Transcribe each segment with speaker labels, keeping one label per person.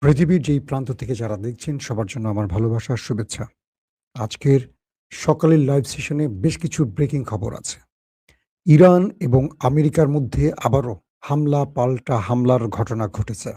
Speaker 1: পৃথিবীর যেই প্রান্ত থেকে যারা দেখছেন সবার জন্য আমার ভালোবাসা আর শুভেচ্ছা। আজকের সকালের লাইভ সেশনে বেশ কিছু ব্রেকিং খবর আছে। ইরান এবং আমেরিকার মধ্যে আবারও হামলা পাল্টা হামলার ঘটনা ঘটেছে।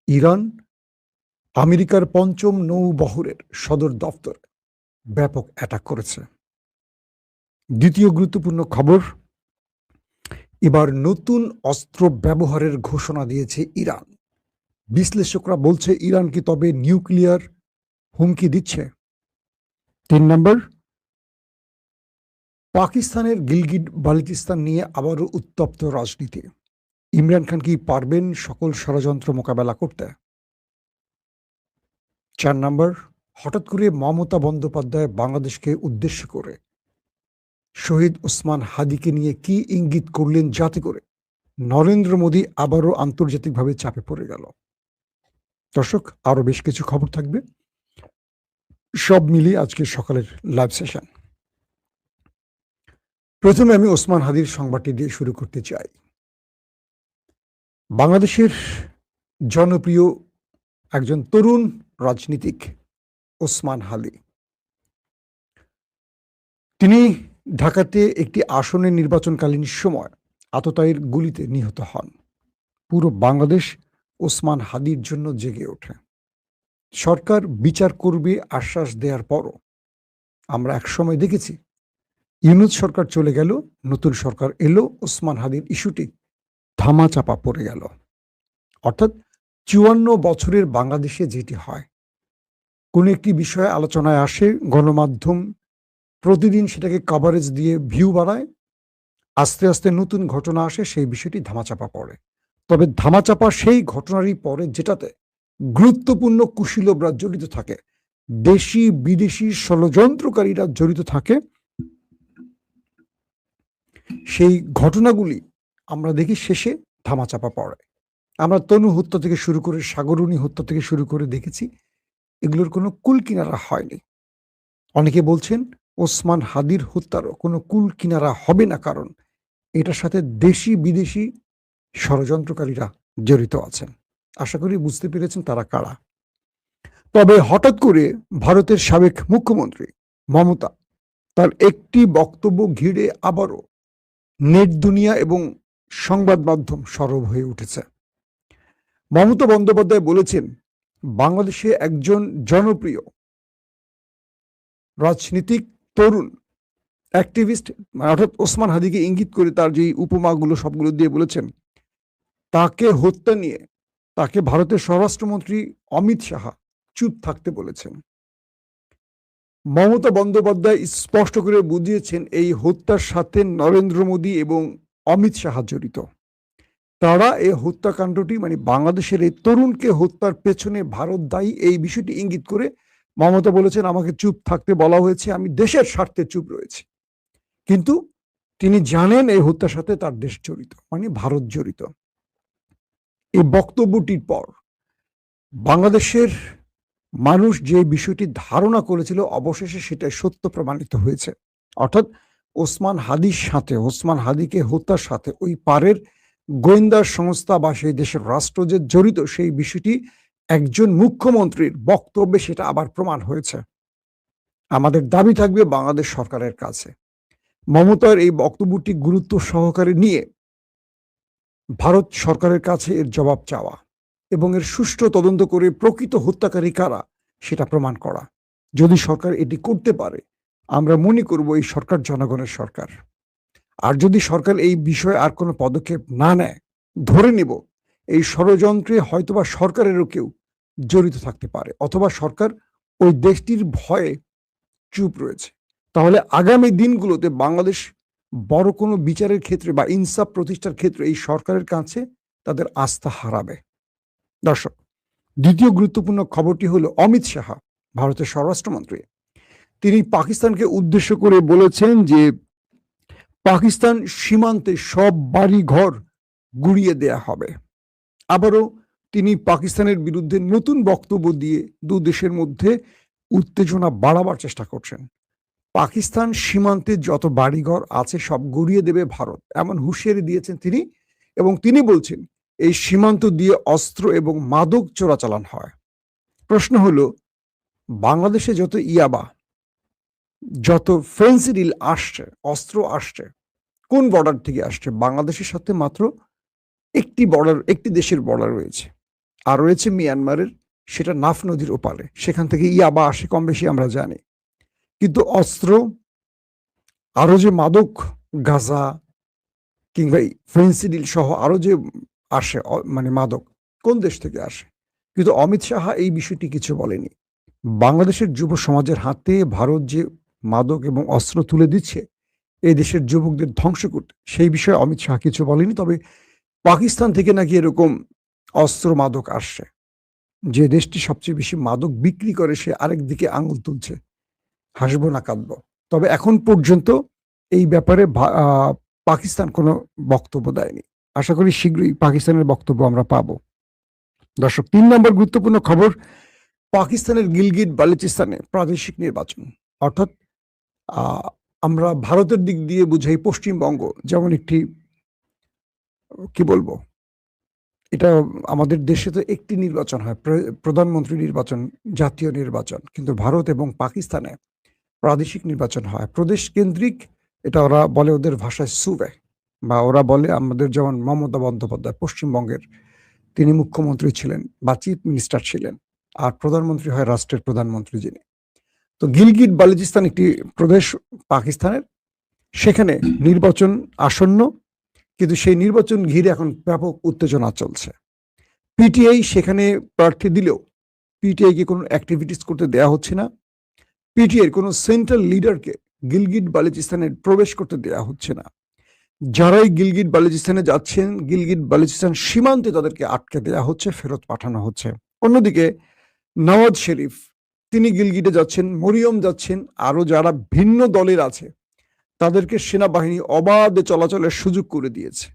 Speaker 1: ইরান আমেরিকার ৫ম নৌবহরের সদর দফতরে ব্যাপক অ্যাটাক করেছে। দ্বিতীয় গুরুত্বপূর্ণ খবর, এবার নতুন অস্ত্র ব্যবহারের ঘোষণা দিয়েছে ইরান। বিশ্লেষকরা বলছে ইরান কি তবে নিউক্লিয়ার হুমকি দিচ্ছে? ৩ নম্বর, পাকিস্তানের গিলগিট বাল্টিস্তান নিয়ে আবারও উত্তপ্ত রাজনীতি। ইমরান খান কি পারবেন সকল ষড়যন্ত্র মোকাবেলা করতে? ৪ নম্বর, হঠাৎ করে মমতা বন্দ্যোপাধ্যায় বাংলাদেশকে উদ্দেশ্য করে শহীদ ওসমান হাদিকে নিয়ে কি ইঙ্গিত করলেন যাতে করে নরেন্দ্র মোদী আবারও আন্তর্জাতিকভাবে চাপে পড়ে গেল? দর্শক, আরো বেশ কিছু খবর থাকবে, সব মিলিয়ে আজকে সকালের লাইভ সেশন। প্রথমে আমি ওসমান হাদির সংবাদটি দিয়ে শুরু করতে চাই। বাংলাদেশের জনপ্রিয় একজন তরুণ রাজনীতিক ওসমান হাদি, তিনি ঢাকাতে একটি আসনে নির্বাচনকালীন সময় আততায়ীর গুলিতে নিহত হন। পুরো বাংলাদেশ ওসমান হাদির জন্য জেগে ওঠে। সরকার বিচার করবে আশ্বাস দেওয়ার পরও আমরা একসময় দেখেছি ইউনূস সরকার চলে গেল, নতুন সরকার এলো, ওসমান হাদির ইস্যুটি ধামাচাপা পড়ে গেল। অর্থাৎ ৫৪ বছরের বাংলাদেশে যেটি হয়, কোনো একটি বিষয়ে আলোচনায় আসে, গণমাধ্যম প্রতিদিন সেটাকে কভারেজ দিয়ে ভিউ বাড়ায়, আস্তে আস্তে নতুন ঘটনা আসে, সেই বিষয়টি ধামাচাপা পড়ে। তবে ধামাচাপা সেই ঘটনারই পরে যেটাতে গুরুত্বপূর্ণ কুশীলবরা জড়িত থাকে, দেশি বিদেশি ষড়যন্ত্রকারীরা জড়িত থাকে, সেই ঘটনাগুলি আমরা দেখি শেষে ধামাচাপা পড়ে। আমরা তনু হত্যা থেকে শুরু করে সাগরুণী হত্যা থেকে শুরু করে দেখেছি এগুলোর কোনো কুল কিনারা হয়নি। অনেকে বলছেন ওসমান হাদির হত্যারও কোনো কুল কিনারা হবে না, কারণ এটার সাথে দেশি বিদেশি ষড়যন্ত্রকারীরা জড়িত আছেন। আশা করি বুঝতে পেরেছেন তারা কারা। তবে হঠাৎ করে ভারতের সাবেক মুখ্যমন্ত্রী মমতা তার একটি বক্তব্য ঘিরে আবারও নেট দুনিয়া এবং সংবাদ মাধ্যম সরব হয়ে উঠেছে। মমতা বন্দ্যোপাধ্যায় বলেছেন, বাংলাদেশে একজন জনপ্রিয় রাজনীতিক তরুণ অ্যাক্টিভিস্ট, অর্থাৎ ওসমান হাদিকে ইঙ্গিত করে তার যে উপমাগুলো সবগুলো দিয়ে বলেছেন, তাকে হত্যা নিয়ে তাকে ভারতের স্বরাষ্ট্রমন্ত্রী অমিত শাহ চুপ থাকতে বলেছেন। মমতা বন্দ্যোপাধ্যায় স্পষ্ট করে বুঝিয়েছেন এই হত্যার সাথে নরেন্দ্র মোদী এবং অমিত শাহ জড়িত। তারা এই হত্যাকাণ্ডটি, মানে বাংলাদেশের এই তরুণকে হত্যার পেছনে ভারত দায়ী, এই বিষয়টি ইঙ্গিত করে মমতা বলেছেন, আমাকে চুপ থাকতে বলা হয়েছে, আমি দেশের স্বার্থে চুপ রয়েছি। কিন্তু তিনি জানেন এই হত্যার সাথে তার দেশ জড়িত, মানে ভারত জড়িত। এই বক্তব্যটির পর বাংলাদেশের মানুষ যে বিষয়টি ধারণা করেছিল, অবশেষে সেটা সত্য প্রমাণিত হয়েছে। অর্থাৎ ওসমান হাদিকে হত্যার সাথে ওই পারের গোয়েন্দা সংস্থা বা সেই দেশের রাষ্ট্র যে জড়িত, সেই বিষয়টি একজন মুখ্যমন্ত্রীর বক্তব্যে সেটা আবার প্রমাণ হয়েছে। আমাদের দাবি থাকবে বাংলাদেশ সরকারের কাছে মমতার এই বক্তব্যটি গুরুত্ব সহকারে নিয়ে ভারত সরকারের কাছে এর জবাব চাওয়া এবং এর সুষ্ঠু তদন্ত করে প্রকৃত হত্যাকারী কারা সেটা প্রমাণ করা। যদি সরকার এটি করতে পারে, আমরা মনে করব এই সরকার জনগণের সরকার। আর যদি সরকার এই বিষয়ে আর কোনো পদক্ষেপ না নেয়, ধরে নেব এই ষড়যন্ত্রে হয়তোবা সরকারেরও কেউ জড়িত থাকতে পারে, অথবা সরকার ওই দেশটির ভয়ে চুপ রয়েছে। তাহলে আগামী দিনগুলোতে বাংলাদেশ বড় কোনো বিচারের ক্ষেত্রে বা ইনসাফ প্রতিষ্ঠার ক্ষেত্রে এই সরকারের কাছে তাদের আস্থা হারাবে। দর্শক, দ্বিতীয় গুরুত্বপূর্ণ খবরটি হলো অমিত শাহ, ভারতের স্বরাষ্ট্রমন্ত্রী, তিনি পাকিস্তানকে উদ্দেশ্য করে বলেছেন যে পাকিস্তান সীমান্তে সব বাড়ি ঘর গুড়িয়ে দেয়া হবে। আবারও তিনি পাকিস্তানের বিরুদ্ধে নতুন বক্তব্য দিয়ে দু দেশের মধ্যে উত্তেজনা বাড়াবার চেষ্টা করছেন। পাকিস্তান সীমান্তে যত বাড়িঘর আছে সব গুড়িয়ে দেবে ভারত, এমন হুঁশিয়ারি দিয়েছেন তিনি। এবং তিনি বলছেন এই সীমান্ত দিয়ে অস্ত্র এবং মাদক চোরাচালান হয়। প্রশ্ন হলো, বাংলাদেশে যত ইয়াবা, যত ফেন্সিডিল আসছে, অস্ত্র আসছে, কোন বর্ডার থেকে আসছে? বাংলাদেশের সাথে মাত্র একটি দেশের বর্ডার রয়েছে, আর রয়েছে মিয়ানমারের, সেটা নাফ নদীর ওপারে। সেখান থেকে ইয়াবা আসে কম বেশি আমরা জানি, কিন্তু অস্ত্র, আরো যে মাদক, গাঁজা কিংবা ফেন্সিডিল সহ আরো যে আসে মানে মাদক, কোন দেশ থেকে আসে? কিন্তু অমিত শাহ এই বিষয়টি কিছু বলেনি। বাংলাদেশের যুব সমাজের হাতে ভারত যে মাদক এবং অস্ত্র তুলে দিচ্ছে এই দেশের যুবকদের ধ্বংস করতে, সেই বিষয়ে অমিত শাহ কিছু বলেনি। তবে পাকিস্তান থেকে নাকি এরকম অস্ত্র মাদক আসছে, যে দেশটি সবচেয়ে বেশি মাদক বিক্রি করে সে আরেক দিকে আঙুল তুলছে। হাসবো না কাঁদবো। তবে এখন পর্যন্ত এই ব্যাপারে পাকিস্তান কোনো বক্তব্য দেয়নি। আশা করি শীঘ্রই পাকিস্তানের বক্তব্য আমরা পাবো। দর্শক, 3 নম্বর গুরুত্বপূর্ণ খবর, পাকিস্তানের গিলগিট বালুচিস্তানে প্রাদেশিক নির্বাচন। অর্থাৎ আমরা ভারতের দিক দিয়ে বুঝাই পশ্চিমবঙ্গ যেমন একটি, কি বলবো, এটা আমাদের দেশে তো একটি নির্বাচন হয়, প্রধানমন্ত্রী নির্বাচন, জাতীয় নির্বাচন, কিন্তু ভারত এবং পাকিস্তানে প্রাদেশিক নির্বাচন হয়, প্রদেশ কেন্দ্রিক। এটা ওরা বলে ওদের ভাষায় সুবে, বা ওরা বলে আমাদের যেমন মমতা বন্দ্যোপাধ্যায় পশ্চিমবঙ্গের, তিনি মুখ্যমন্ত্রী ছিলেন বা চিফ মিনিস্টার ছিলেন, আর প্রধানমন্ত্রী হয় রাষ্ট্রের প্রধানমন্ত্রী যিনি। তো গিলগিট বালুচিস্তান একটি প্রদেশ পাকিস্তানের, সেখানে নির্বাচন আসন্ন, কিন্তু সেই নির্বাচন ঘিরে এখন ব্যাপক উত্তেজনা চলছে। পিটিআই সেখানে প্রার্থী দিলেও পিটিআই কে কোনো অ্যাক্টিভিটিস করতে দেয়া হচ্ছে না। পিটিআই কোনো সেন্ট্রাল লিডারকে গিলগিট বালুচিস্তানে প্রবেশ করতে দেয়া হচ্ছে না। যারাই গিলগিট বালুচিস্তানে যাচ্ছেন, গিলগিট বালুচিস্তান সীমান্তে তাদেরকে আটকে দেয়া হচ্ছে, ফেরত পাঠানো হচ্ছে। অন্যদিকে নওয়াজ শরীফ, তিনি গিলগিটে যাচ্ছেন, মরিয়ম যাচ্ছেন, আরো যারা ভিন্ন দলের আছে তাদেরকে সেনাবাহিনী অবাধে চলাচলের সুযোগ করে দিয়েছে।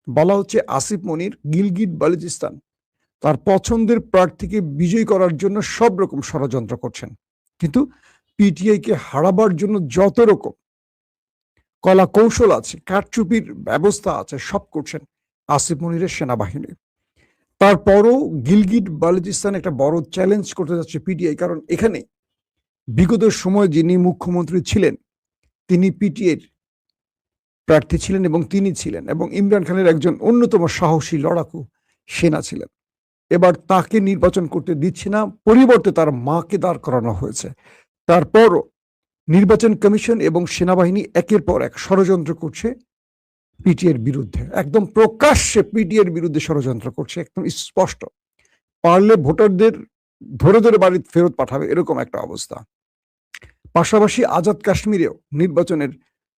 Speaker 1: বলা হচ্ছে আসিফ মনির গিলগিট বালুচিস্তান তার পছন্দের প্রার্থীকে বিজয়ী করার জন্য সব রকম ষড়যন্ত্র করছেন, কিন্তু পিটিআই কে হারাবার জন্য যত রকম কলা কৌশল আছে, কারচুপির ব্যবস্থা আছে, সব করছেন আসিফ মনিরের সেনাবাহিনী। তারপরও গিলগিট বালুচিস্তান একটা বড় চ্যালেঞ্জ করতে যাচ্ছে পিটিআই, কারণ এখানে বিগত সময় যিনি মুখ্যমন্ত্রী ছিলেন তিনি পিটিআই প্রার্থী ছিলেন এবং তিনি ছিলেন এবং ইমরান খানের একজন অন্যতম সাহসী লড়াকু সেনা ছিলেন। এবার তাকে নির্বাচন করতে দিচ্ছে না, পরিবর্তে তার মাকে দাঁড় করানো হয়েছে। তারপরও নির্বাচন কমিশন এবং সেনাবাহিনী একের পর এক ষড়যন্ত্র করছে পিটিআইয়ের বিরুদ্ধে, একদম প্রকাশ্যে পিটিআইয়ের বিরুদ্ধে ষড়যন্ত্র করছে, একদম স্পষ্ট। পারলে ভোটারদের ধরে ধরে বাড়ি ফেরত পাঠাবে, এরকম একটা অবস্থা। পাশাপাশি আজাদ কাশ্মীরেও নির্বাচনের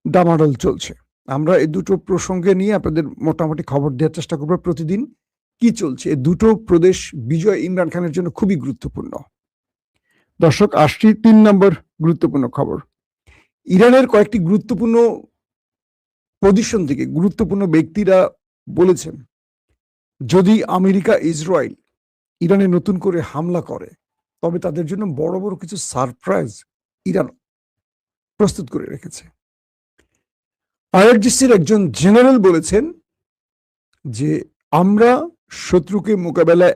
Speaker 1: ডামাডোল চলছে। আমরা এই দুটো প্রসঙ্গে নিয়ে আপনাদের মোটামুটি খবর দেওয়ার চেষ্টা করবো প্রতিদিন, কি চলছে। এই দুটো প্রদেশ বিজয় ইমরান খানের জন্য খুবই গুরুত্বপূর্ণ। দর্শক, আসছি 3 নম্বর গুরুত্বপূর্ণ খবর। ইরানের কয়েকটি গুরুত্বপূর্ণ পজিশন থেকে গুরুত্বপূর্ণ ব্যক্তিরা বলেছেন, যদি আমেরিকা ইসরায়েল ইরানে নতুন করে হামলা করে তবে তাদের জন্য বড় বড় কিছু সারপ্রাইজ ইরান প্রস্তুত করে রেখেছে। আইআরজিসির একজন জেনারেল বলেছেন যে আমরা শত্রুকে মোকাবেলায়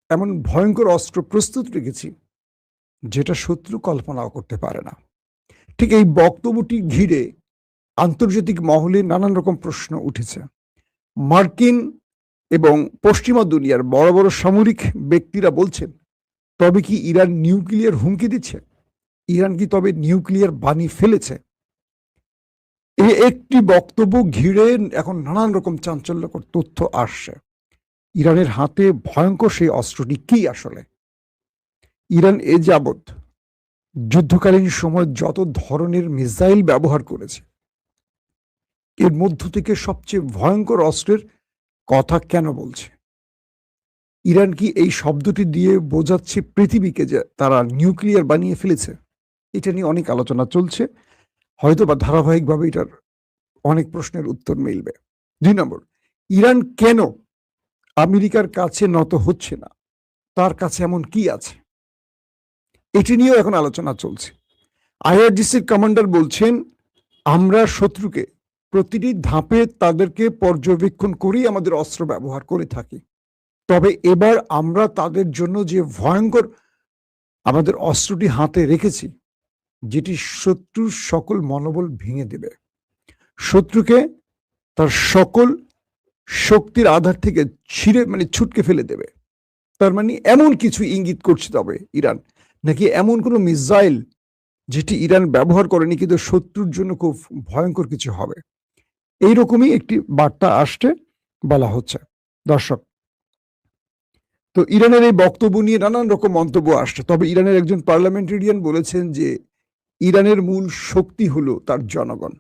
Speaker 1: এমন ভয়ঙ্কর অস্ত্র প্রস্তুত রেখেছি যেটা শত্রু কল্পনাও করতে পারে না। ঠিক এই বক্তব্যটি ঘিরে আন্তর্জাতিক মহলে নানান রকম প্রশ্ন উঠেছে। মার্কিন এবং পশ্চিমা দুনিয়ার বড় বড় সামরিক ব্যক্তিরা বলছেন, তবে কি ইরান নিউক্লিয়ার হুমকি দিচ্ছে? ইরান কি তবে নিউক্লিয়ার বানিয়ে ফেলেছে? এই একটি বক্তব্য ঘিরে এখন নানান রকম চাঞ্চল্যকর তথ্য আসছে। ইরানের হাতে ভয়ঙ্কর সেই অস্ত্রটি কি আসলে? ইরান এ যাবৎ যুদ্ধকালীন সময় যত ধরনের মিসাইল ব্যবহার করেছে, এর মধ্য থেকে সবচেয়ে ভয়ঙ্কর অস্ত্রের কথা কেন বলছে? ইরান কি এই শব্দটি দিয়ে বোঝাচ্ছে পৃথিবীকে যে তারা নিউক্লিয়ার বানিয়ে ফেলেছে? এটা নিয়ে অনেক আলোচনা চলছে, হয়তো বা ধারাবাহিকভাবে এটার অনেক প্রশ্নের উত্তর মিলবে। 2 নম্বর, ইরান কেন আমেরিকার কাছে নত হচ্ছে না? তার কাছে এমন কি আছে? এটি নিয়েও এখন আলোচনা চলছে। আইআরজিসির কমান্ডার বলছেন, আমরা শত্রুকে প্রতিটি ধাপে তাদেরকে পর্যবেক্ষণ করেই আমাদের অস্ত্র ব্যবহার করে থাকি। তবে এবার আমরা তাদের জন্য যে ভয়ঙ্কর আমাদের অস্ত্রটি হাতে রেখেছি, যেটি শত্রুর সকল মনোবল ভেঙে দেবে, শত্রুকে তার সকল শক্তির আধার থেকে ছুটকে ফেলে দেবে। তার মানে এমন কিছু ইঙ্গিত করছে তবে ইরান, নাকি এমন কোনো মিসাইল যেটি ইরান ব্যবহার করেনি কিন্তু শত্রুর জন্য খুব ভয়ঙ্কর কিছু হবে, এইরকমই একটি বার্তা আসছে বলা হচ্ছে। দর্শক, তো ইরানের এই বক্তব্য নিয়ে নানান রকম মন্তব্য আসছে। তবে ইরানের একজন পার্লামেন্টেরিয়ান বলেছেন যে ইরানের মূল শক্তি হলো তার জনগণ।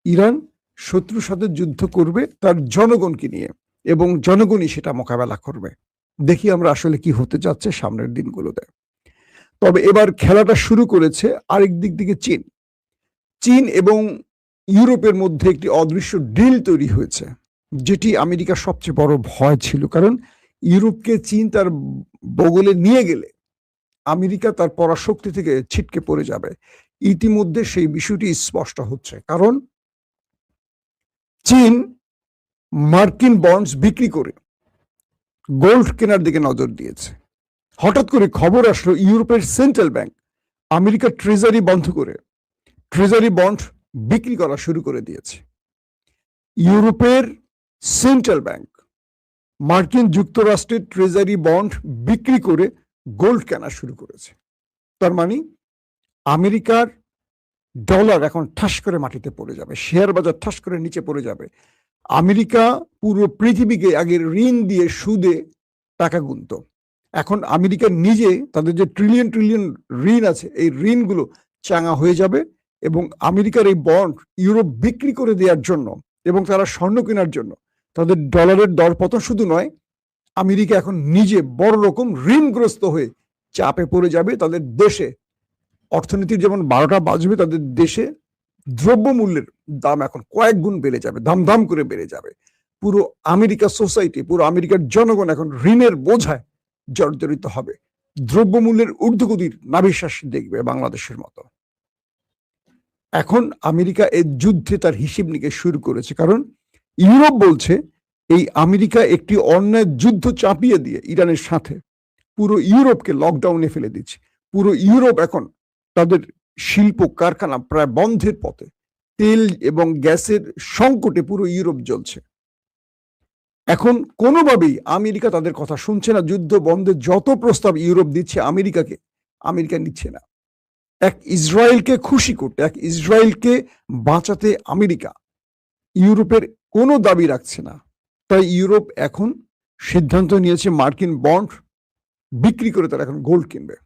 Speaker 1: ইরান শত্রুর সাথে যুদ্ধ করবে তার জনগণকে নিয়ে, এবং জনগণই সেটা মোকাবেলা করবে। দেখি আমরা আসলে কি হতে যাচ্ছে সামনের দিনগুলোতে। তবে এবার খেলাটা শুরু করেছে আরেক দিক থেকে চীন। চীন এবং ইউরোপের মধ্যে একটি অদৃশ্য ডিল তৈরি হয়েছে, যেটি আমেরিকার সবচেয়ে বড় ভয় ছিল। কারণ ইউরোপকে চীন তার বগলে নিয়ে গেলে আমেরিকা তার পরাশক্তি থেকে ছিটকে পড়ে যাবে। ইতিমধ্যে সেই বিষয়টি স্পষ্ট হচ্ছে, কারণ চীন মার্কিন বন্ডস বিক্রি করে গোল্ড কেনার দিকে নজর দিয়েছে। হঠাৎ করে খবর আসলো ইউরোপের সেন্ট্রাল ব্যাংক আমেরিকার ট্রেজারি বন্ধ করে ট্রেজারি বন্ড বিক্রি করা শুরু করে দিয়েছে। ইউরোপের সেন্ট্রাল ব্যাংক মার্কিন যুক্তরাষ্ট্রের ট্রেজারি বন্ড বিক্রি করে গোল্ড কেনা শুরু করেছে। তার মানে আমেরিকার ডলার এখন ঠাস করে মাটিতে পড়ে যাবে, শেয়ার বাজার ঠাস করে নিচে পড়ে যাবে। আমেরিকা পুরো পৃথিবীকে আগে ঋণ দিয়ে সুদে টাকা গুনত, এখন আমেরিকা নিজে তাদের যে ট্রিলিয়ন ট্রিলিয়ন ঋণ আছে এই ঋণগুলো চাঙা হয়ে যাবে, এবং আমেরিকার এই বন্ড ইউরোপ বিক্রি করে দেওয়ার জন্য এবং তারা স্বর্ণ কেনার জন্য তাদের ডলারের দরপতন শুধু নয়, আমেরিকা এখন নিজে বড় রকম ঋণগ্রস্ত হয়ে চাপে পড়ে যাবে। তাদের দেশে অর্থনীতির যেমন 12টা বাজবে, তাদের দেশে দ্রব্যমূল্যের দাম এখন কয়েক গুণ বেড়ে যাবে, দাম দাম করে বেড়ে যাবে। পুরো আমেরিকা সোসাইটি, পুরো আমেরিকার জনগণ এখন ঋণের বোঝায় জর্জরিত হবে। দ্রব্যমূল্যের ঊর্ধ্বগতির নাভিশ্বাস দেখবে বাংলাদেশের মতো। এখন আমেরিকা এই যুদ্ধে তার হিসেব নিকেশ শুরু করেছে, কারণ ইউরোপ বলছে এই আমেরিকা একটি অন্যায় যুদ্ধ চাপিয়ে দিয়ে ইরানের সাথে পুরো ইউরোপকে লকডাউনে ফেলে দিচ্ছে। পুরো ইউরোপ এখন তাদের শিল্প কারখানা প্রায় বন্ধের পথে, তেল এবং গ্যাসের সংকটে পুরো ইউরোপ জ্বলছে। এখন কোনোভাবেই আমেরিকা তাদের কথা শুনছে না। যুদ্ধ বন্ধের যত প্রস্তাব ইউরোপ দিচ্ছে আমেরিকাকে, আমেরিকা নিচ্ছে না। এক ইসরায়েলকে খুশি করতে, এক ইসরায়েলকে বাঁচাতে আমেরিকা ইউরোপের কোনো দাবি রাখছে না। তাই ইউরোপ এখন সিদ্ধান্ত নিয়েছে মার্কিন বন্ড বিক্রি করে তারা এখন গোল্ড কিনবে।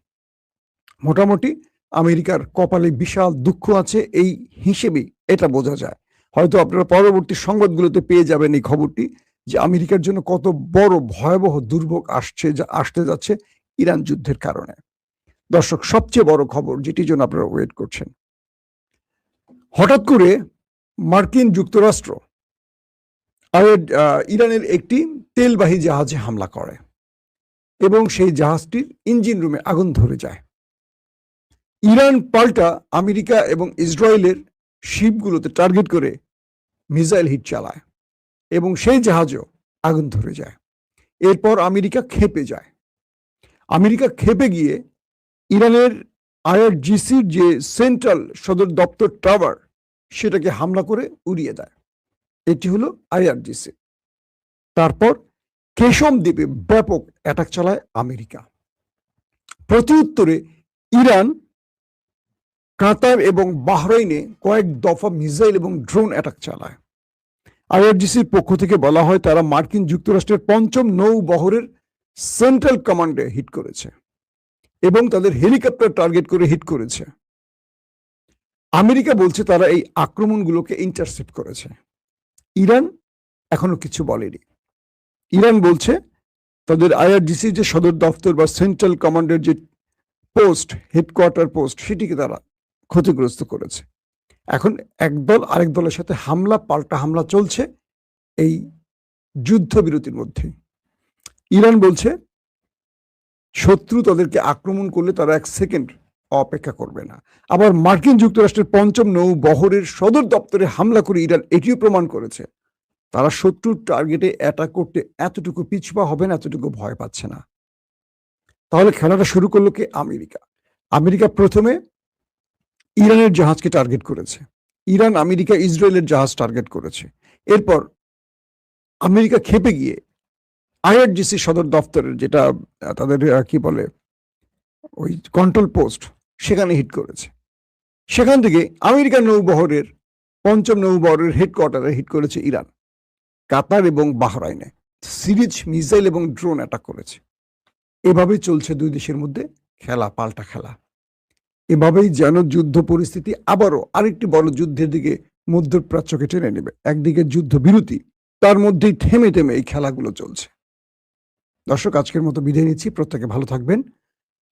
Speaker 1: মোটামুটি আমেরিকার কপালে বিশাল দুঃখ আছে, এই হিসেবেই এটা বোঝা যায়। হয়তো আপনারা পরবর্তী সংবাদগুলোতে পেয়ে যাবেন এই খবরটি, যে আমেরিকার জন্য কত বড় ভয়াবহ দুর্ভোগ আসতে যাচ্ছে ইরান যুদ্ধের কারণে। দর্শক, সবচেয়ে বড় খবর যেটির জন্য আপনারা ওয়েট করছেন, হঠাৎ করে মার্কিন যুক্তরাষ্ট্র ইরানের একটি তেলবাহী জাহাজে হামলা করে এবং সেই জাহাজটির ইঞ্জিন রুমে আগুন ধরে যায়। ইরান পাল্টা আমেরিকা এবং ইসরায়েলের শিপগুলোতে টার্গেট করে মিসাইল হিট চালায় এবং সেই জাহাজও আগুন ধরে যায়। এরপর আমেরিকা ক্ষেপে যায়। আমেরিকা ক্ষেপে গিয়ে ইরানের আইআরজিসির যে সেন্ট্রাল সদর দপ্তর টাওয়ার সেটাকে হামলা করে উড়িয়ে দেয়। এটি হলো আইআরজিসি। তারপর কেশম দ্বীপে ব্যাপক অ্যাটাক চালায় আমেরিকা। প্রত্যুত্তরে ইরান কাতার এবং বাহরাইনে কয়েক দফা মিসাইল এবং ড্রোন অ্যাটাক চালায়। আইআরজিসির পক্ষ থেকে বলা হয় তারা মার্কিন যুক্তরাষ্ট্রের 5ম নৌবহরের সেন্ট্রাল কমান্ডে হিট করেছে এবং তাদের হেলিকপ্টার টার্গেট করে হিট করেছে। আমেরিকা বলছে তারা এই আক্রমণগুলোকে ইন্টারসেপ্ট করেছে। ইরান এখনো কিছু বলেনি। ইরান বলছে তাদের আইআরজিসি যে সদর দপ্তর বা সেন্ট্রাল কমান্ডের যে পোস্ট, হেডকোয়ার্টার পোস্ট, সেটিকে তারা ক্ষতিগ্রস্ত করেছে। এখন একদল আরেক দলের সাথে হামলা পাল্টা হামলা চলছে এই যুদ্ধবিরতির মধ্যে। ইরান বলছে শত্রু তাদেরকে আক্রমণ করলে তারা 1 সেকেন্ড অপেক্ষা করবে না। আবার মার্কিন যুক্তরাষ্ট্রের পঞ্চম নৌ বহরের সদর দপ্তরে হামলা করে ইরান এটিও প্রমাণ করেছে তারা শত্রুর টার্গেটে অ্যাটাক করতে এতটুকু পিছপা হবে না, এতটুকু ভয় পাচ্ছে না। তাহলে খেলাটা শুরু করলো কে? আমেরিকা। আমেরিকা প্রথমে ইরানের জাহাজকে টার্গেট করেছে, ইরান আমেরিকা ইসরায়েলের জাহাজ টার্গেট করেছে। এরপর আমেরিকা ক্ষেপে গিয়ে আইআরজিসি সদর দপ্তরের যেটা তাদের কি বলে ওই কন্ট্রোল পোস্ট, সেখানে হিট করেছে। সেখান থেকে আমেরিকান নৌবহরের পঞ্চম নৌবহরের হেডকোয়ার্টারে হিট করেছে ইরান। কাতার এবং বাহরাইনে সিরিজ মিসাইল এবং ড্রোন অ্যাটাক করেছে। এভাবেই চলছে দুই দেশের মধ্যে খেলা, পাল্টা খেলা। এভাবেই যেন যুদ্ধ পরিস্থিতি আবারও আরেকটি বড় যুদ্ধের দিকে মধ্যপ্রাচ্যকে টেনে নেবে। একদিকে যুদ্ধ বিরতি, তার মধ্যেই থেমে থেমে এই খেলাগুলো চলছে। দর্শক, আজকের মতো বিদায় নিচ্ছি। প্রত্যেকে ভালো থাকবেন।